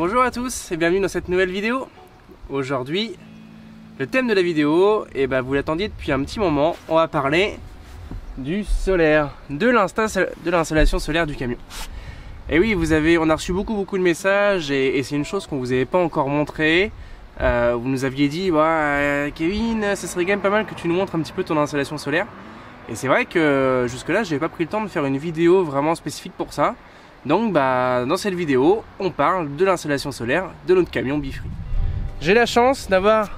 Bonjour à tous et bienvenue dans cette nouvelle vidéo. Aujourd'hui, le thème de la vidéo, vous l'attendiez depuis un petit moment, on va parler du solaire, de l'installation solaire du camion. Et oui, on a reçu beaucoup de messages et c'est une chose qu'on vous avait pas encore montré. Vous nous aviez dit, Kevin, ce serait quand même pas mal que tu nous montres un petit peu ton installation solaire. Et c'est vrai que jusque là, je n'avais pas pris le temps de faire une vidéo vraiment spécifique pour ça. Donc dans cette vidéo, on parle de l'installation solaire de notre camion Bifree. J'ai la chance d'avoir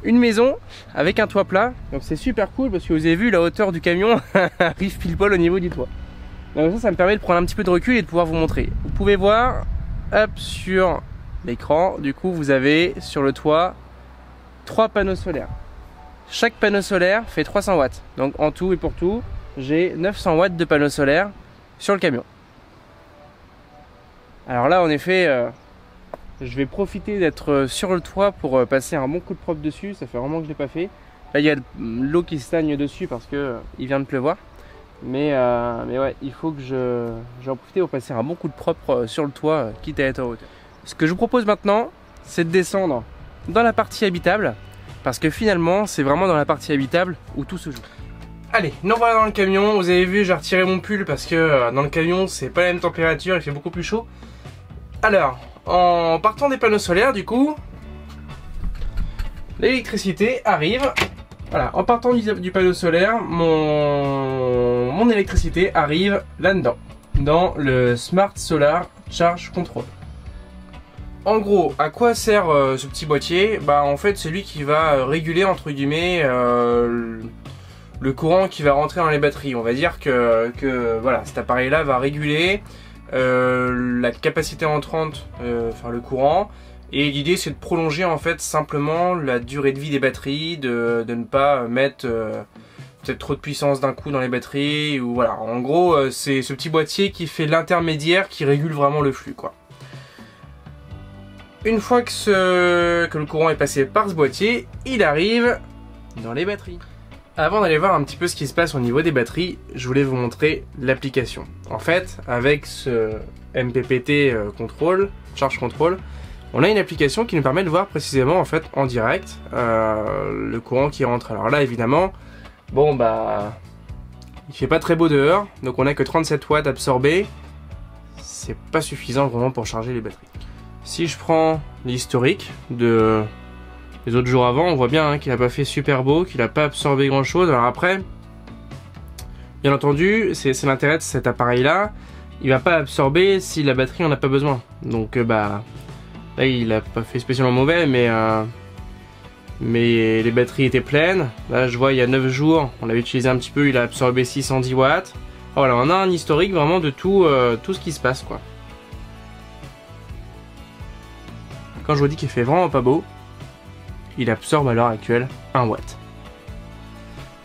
une maison avec un toit plat, donc c'est super cool parce que vous avez vu la hauteur du camion arrive pile poil au niveau du toit. Donc ça me permet de prendre un petit peu de recul et de pouvoir vous montrer. Vous pouvez voir, hop, sur l'écran, du coup vous avez sur le toit 3 panneaux solaires. Chaque panneau solaire fait 300 watts, donc en tout et pour tout, j'ai 900 watts de panneaux solaires sur le camion. Alors là, en effet, je vais profiter d'être sur le toit pour passer un bon coup de propre dessus. Ça fait vraiment que je ne l'ai pas fait. Là, il y a l'eau qui stagne dessus parce que il vient de pleuvoir. Mais ouais, il faut que j'en profite pour passer un bon coup de propre sur le toit, quitte à être en hauteur. Ce que je vous propose maintenant, c'est de descendre dans la partie habitable. Parce que finalement, c'est vraiment dans la partie habitable où tout se joue. Allez, nous voilà dans le camion. Vous avez vu, j'ai retiré mon pull parce que dans le camion, c'est pas la même température, il fait beaucoup plus chaud. Alors, en partant des panneaux solaires, du coup, l'électricité arrive. Voilà, en partant du panneau solaire, mon électricité arrive là-dedans, dans le Smart Solar Charge Control. En gros, à quoi sert ce petit boîtier? En fait, c'est lui qui va réguler, entre guillemets, le courant qui va rentrer dans les batteries. On va dire que voilà, cet appareil-là va réguler la capacité entrante, enfin le courant, et l'idée c'est de prolonger en fait simplement la durée de vie des batteries, de ne pas mettre peut-être trop de puissance d'un coup dans les batteries, ou voilà, en gros c'est ce petit boîtier qui fait l'intermédiaire, qui régule vraiment le flux quoi. Une fois que le courant est passé par ce boîtier, il arrive dans les batteries. Avant d'aller voir un petit peu ce qui se passe au niveau des batteries, je voulais vous montrer l'application. En fait, avec ce MPPT Charge Control, on a une application qui nous permet de voir précisément en fait en direct le courant qui rentre. Alors là, évidemment, il fait pas très beau dehors, donc on a que 37 watts absorbés. C'est pas suffisant vraiment pour charger les batteries. Si je prends l'historique de les autres jours avant, on voit bien qu'il n'a pas fait super beau, qu'il n'a pas absorbé grand chose. Alors après, bien entendu, c'est l'intérêt de cet appareil là, il va pas absorber si la batterie en a pas besoin. Donc là il a pas fait spécialement mauvais, mais les batteries étaient pleines. Là je vois il y a 9 jours, on l'avait utilisé un petit peu, il a absorbé 610 watts. Voilà, on a un historique vraiment de tout ce qui se passe quoi. Quand je vous dis qu'il fait vraiment pas beau, il absorbe à l'heure actuelle 1 watt.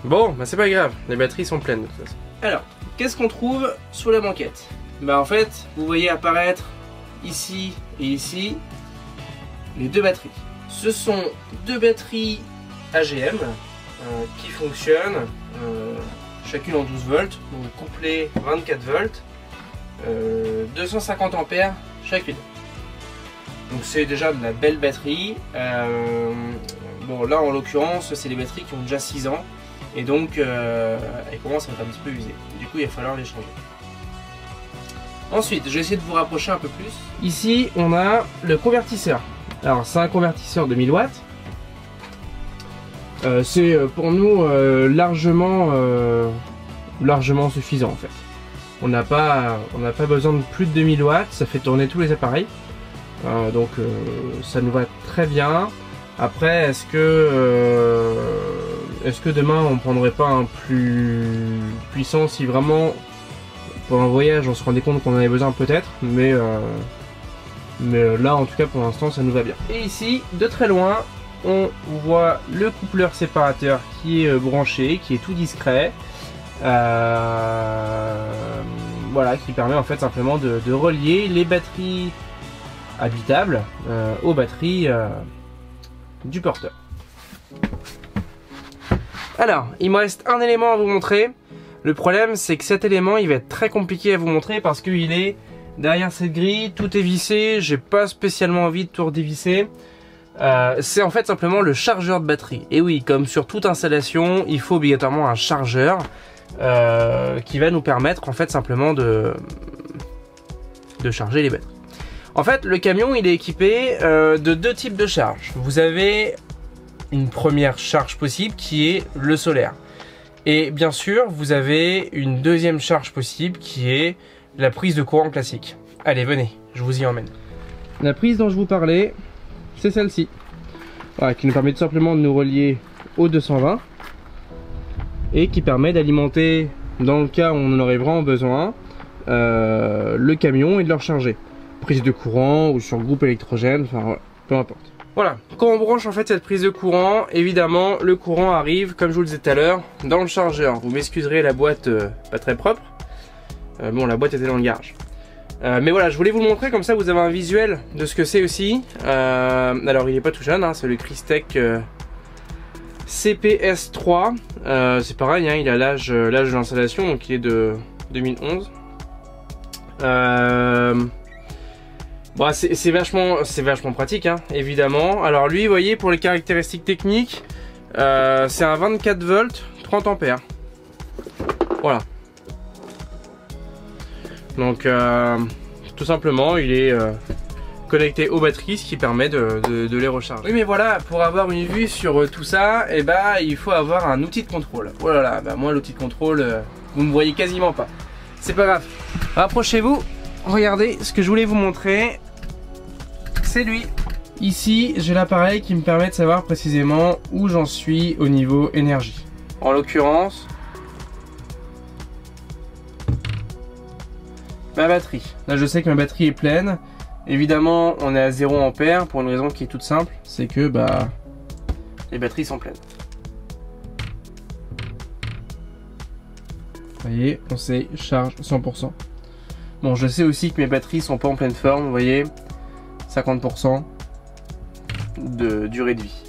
Bon, c'est pas grave, les batteries sont pleines de toute façon. Alors, qu'est-ce qu'on trouve sous la banquette? En fait, vous voyez apparaître ici et ici les deux batteries. Ce sont deux batteries AGM qui fonctionnent, chacune en 12 volts, donc couplées 24 volts, 250 ampères chacune. Donc c'est déjà de la belle batterie. Bon là en l'occurrence c'est des batteries qui ont déjà 6 ans et donc elles commencent à être un petit peu usées. Du coup il va falloir les changer. Ensuite je vais essayer de vous rapprocher un peu plus. Ici on a le convertisseur. Alors c'est un convertisseur de 1000 watts. C'est pour nous largement suffisant en fait. On n'a pas besoin de plus de 2000 watts, ça fait tourner tous les appareils. Donc ça nous va très bien. Après est-ce que demain on prendrait pas un plus puissant si vraiment pour un voyage on se rendait compte qu'on en avait besoin peut-être, mais là en tout cas pour l'instant ça nous va bien. Et ici de très loin on voit le coupleur séparateur qui est branché, qui est tout discret, voilà, qui permet en fait simplement de relier les batteries habitable aux batteries du porteur. Alors, il me reste un élément à vous montrer. Le problème, c'est que cet élément, il va être très compliqué à vous montrer parce qu'il est Derrière cette grille, tout est vissé, j'ai pas spécialement envie de tout redévisser. C'est en fait simplement le chargeur de batterie. Et oui, comme sur toute installation, il faut obligatoirement un chargeur qui va nous permettre en fait simplement de charger les batteries. En fait, le camion il est équipé de deux types de charges. Vous avez une première charge possible qui est le solaire. Et bien sûr, vous avez une deuxième charge possible qui est la prise de courant classique. Allez, venez, je vous y emmène. La prise dont je vous parlais, c'est celle-ci. Voilà, qui nous permet tout simplement de nous relier au 220 et qui permet d'alimenter, dans le cas où on en aurait vraiment besoin, le camion et de le recharger. Prise de courant ou sur groupe électrogène, enfin voilà, peu importe. Voilà, quand on branche en fait cette prise de courant, évidemment le courant arrive, comme je vous le disais tout à l'heure, dans le chargeur. Vous m'excuserez, la boîte pas très propre. Bon, la boîte était dans le garage. Mais voilà, je voulais vous le montrer, comme ça vous avez un visuel de ce que c'est aussi. Alors il est pas tout jeune, hein, c'est le Cristec CPS3. C'est pareil, hein, il a l'âge de l'installation, donc il est de 2011. Bon, c'est vachement pratique, hein, évidemment. Alors lui, vous voyez, pour les caractéristiques techniques, c'est un 24 volts, 30 ampères. Voilà. Donc, tout simplement, il est connecté aux batteries, ce qui permet de les recharger. Oui, mais voilà, pour avoir une vue sur tout ça, eh ben, il faut avoir un outil de contrôle. Voilà, bah, moi, l'outil de contrôle, vous ne me voyez quasiment pas. C'est pas grave. Rapprochez-vous. Regardez, ce que je voulais vous montrer, c'est lui. Ici, j'ai l'appareil qui me permet de savoir précisément où j'en suis au niveau énergie. En l'occurrence, ma batterie. Là, je sais que ma batterie est pleine. Évidemment, on est à 0 ampère pour une raison qui est toute simple, c'est que bah, les batteries sont pleines. Vous voyez, on sait, charge 100%. Bon, je sais aussi que mes batteries sont pas en pleine forme, vous voyez, 50% de durée de vie.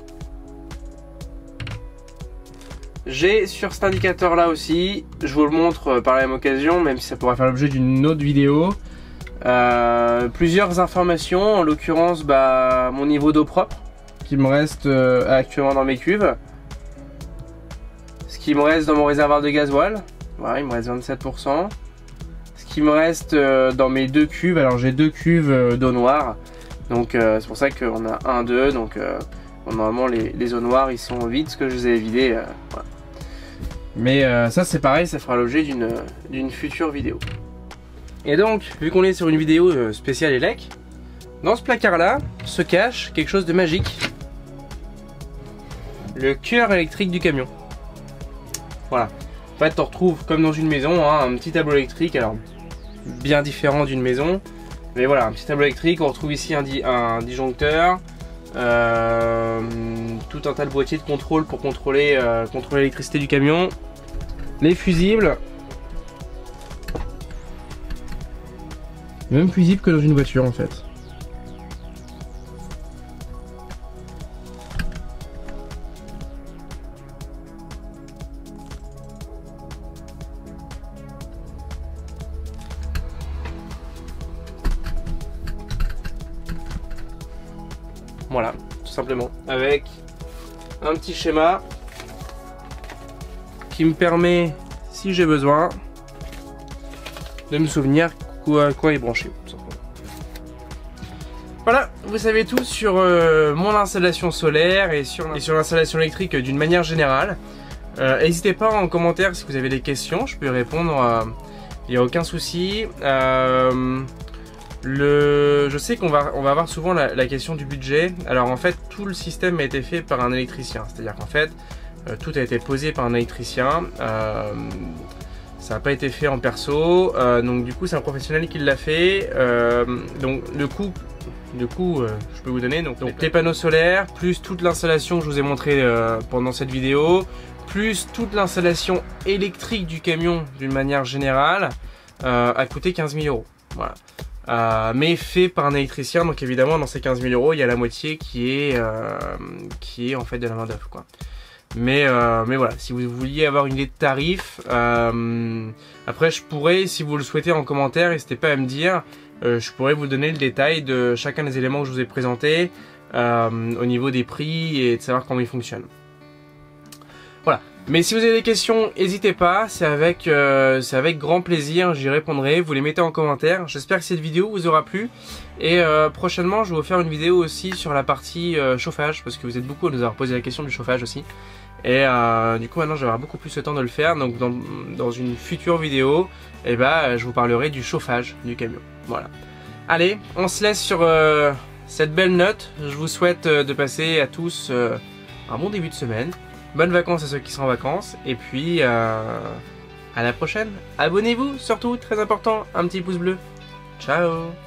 J'ai sur cet indicateur là aussi, je vous le montre par la même occasion, même si ça pourrait faire l'objet d'une autre vidéo, plusieurs informations, en l'occurrence bah, mon niveau d'eau propre, qui me reste actuellement dans mes cuves, ce qui me reste dans mon réservoir de gasoil, voilà, il me reste 27%. Ce qui me reste dans mes deux cuves, alors j'ai deux cuves d'eau noire, donc c'est pour ça qu'on a 1, 2, donc normalement les eaux noires ils sont vides, ce que je les ai vidés, voilà. Mais ça c'est pareil, ça fera l'objet d'une future vidéo. Et donc, vu qu'on est sur une vidéo spéciale ELEC, dans ce placard là se cache quelque chose de magique. Le cœur électrique du camion. Voilà. En fait, on retrouve comme dans une maison, hein, un petit tableau électrique, alors bien différent d'une maison, mais voilà, un petit tableau électrique. On retrouve ici un disjoncteur, tout un tas de boîtiers de contrôle pour contrôler l'électricité du camion, les fusibles, même fusible que dans une voiture en fait. Voilà, tout simplement, avec un petit schéma qui me permet, si j'ai besoin, de me souvenir quoi est branché. Tout simplement. Voilà, vous savez tout sur mon installation solaire et sur l'installation électrique d'une manière générale. N'hésitez pas en commentaire si vous avez des questions, je peux y répondre, il n'y a aucun souci. Je sais qu'on va avoir souvent la question du budget. Alors en fait, tout le système a été fait par un électricien. C'est-à-dire qu'en fait, tout a été posé par un électricien. Ça n'a pas été fait en perso. Donc du coup, c'est un professionnel qui l'a fait. Donc le coût, je peux vous donner. Donc les panneaux solaires, plus toute l'installation que je vous ai montré pendant cette vidéo, plus toute l'installation électrique du camion d'une manière générale, a coûté 15 000 €. Voilà. Mais fait par un électricien, donc évidemment dans ces 15 000 €, il y a la moitié qui est en fait de la main d'œuvre, quoi. Mais voilà, si vous vouliez avoir une idée de tarif, après je pourrais, si vous le souhaitez en commentaire, n'hésitez pas à me dire, je pourrais vous donner le détail de chacun des éléments que je vous ai présentés, au niveau des prix et de savoir comment ils fonctionnent. Voilà. Mais si vous avez des questions, n'hésitez pas, c'est avec grand plaisir, j'y répondrai, vous les mettez en commentaire. J'espère que cette vidéo vous aura plu. Et prochainement, je vais vous faire une vidéo aussi sur la partie chauffage, parce que vous êtes beaucoup à nous avoir posé la question du chauffage aussi. Et du coup, maintenant, je vais avoir beaucoup plus le temps de le faire. Donc, dans une future vidéo, eh ben, je vous parlerai du chauffage du camion. Voilà. Allez, on se laisse sur cette belle note. Je vous souhaite de passer à tous un bon début de semaine. Bonnes vacances à ceux qui sont en vacances. Et puis, à la prochaine. Abonnez-vous, surtout, très important, un petit pouce bleu. Ciao!